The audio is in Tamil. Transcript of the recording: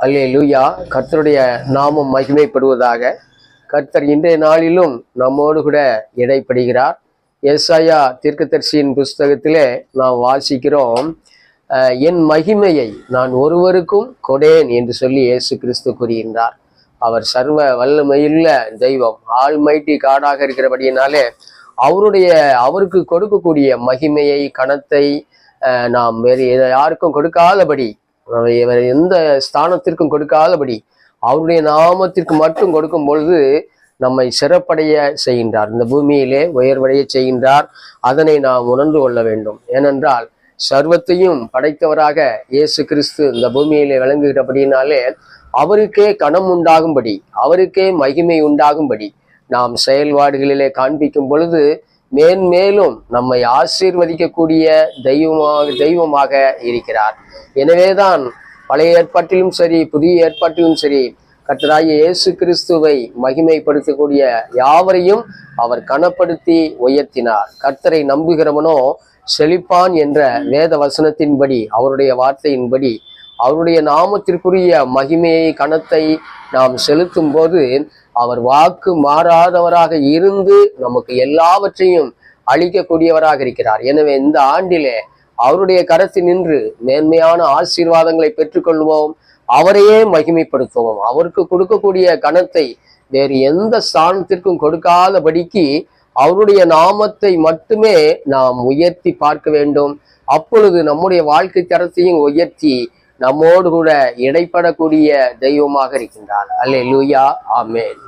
அல்லேலூயா. கர்த்தருடைய நாமம் மகிமைப்படுவதாக. கர்த்தர் இன்றைய நாளிலும் நம்மோடு கூட இடைப்படுகிறார். ஏசாயா தீர்க்கதரிசியின் புஸ்தகத்திலே நாம் வாசிக்கிறோம், என் மகிமையை நான் ஒருவருக்கும் கொடேன் என்று சொல்லி இயேசு கிறிஸ்து கூறுகின்றார். அவர் சர்வ வல்லமையுள்ள தெய்வம், ஆல்மைட்டி காடாக இருக்கிறபடியினாலே அவருக்கு கொடுக்கக்கூடிய மகிமையை, கணத்தை நாம் வேறு யாருக்கும் கொடுக்காதபடி, எந்த ஸ்தானத்திற்கும் கொடுக்காதபடி அவருடைய நாமத்திற்கு மட்டும் கொடுக்கும் பொழுது நம்மை சிறப்படைய செய்கின்றார், இந்த பூமியிலே உயர்வடைய செய்கின்றார். அதனை நாம் உணர்ந்து கொள்ள வேண்டும். ஏனென்றால் சர்வத்தையும் படைத்தவராக இயேசு கிறிஸ்து இந்த பூமியிலே விளங்குகிறபடினாலே அவருக்கே கனம் உண்டாகும்படி, அவருக்கே மகிமை உண்டாகும்படி நாம் செயல்பாடுகளிலே காண்பிக்கும் பொழுது மேன்மேலும் நம்மை ஆசீர்வதிக்கக்கூடிய தெய்வமாக இருக்கிறார். எனவேதான் பழைய ஏற்பாட்டிலும் சரி, புதிய ஏற்பாட்டிலும் சரி, கர்த்தராகிய இயேசு கிறிஸ்துவை மகிமைப்படுத்தக்கூடிய யாவரையும் அவர் கனப்படுத்தி உயர்த்தினார். கர்த்தரை நம்புகிறவனோ செழிப்பான் என்ற வேத வசனத்தின்படி, அவருடைய வார்த்தையின்படி அவருடைய நாமத்திற்குரிய மகிமையை, கனத்தை நாம் செலுத்தும் போது அவர் வாக்கு மாறாதவராக இருந்து நமக்கு எல்லாவற்றையும் அளிக்கக்கூடியவராக இருக்கிறார். எனவே இந்த ஆண்டிலே அவருடைய கரத்தில் நின்று மேன்மையான ஆசீர்வாதங்களை பெற்றுக்கொள்வோம், அவரையே மகிமைப்படுத்துவோம். அவருக்கு கொடுக்கக்கூடிய கனத்தை வேறு எந்த ஸ்தானத்திற்கும் கொடுக்காதபடிக்கு அவருடைய நாமத்தை மட்டுமே நாம் உயர்த்தி பார்க்க வேண்டும். அப்பொழுது நம்முடைய வாழ்க்கை தரத்தையும் உயர்த்தி நம்மோடு கூட இடைப்படக்கூடிய தெய்வமாக இருக்கின்றார். அல்லேலூயா, ஆமென்.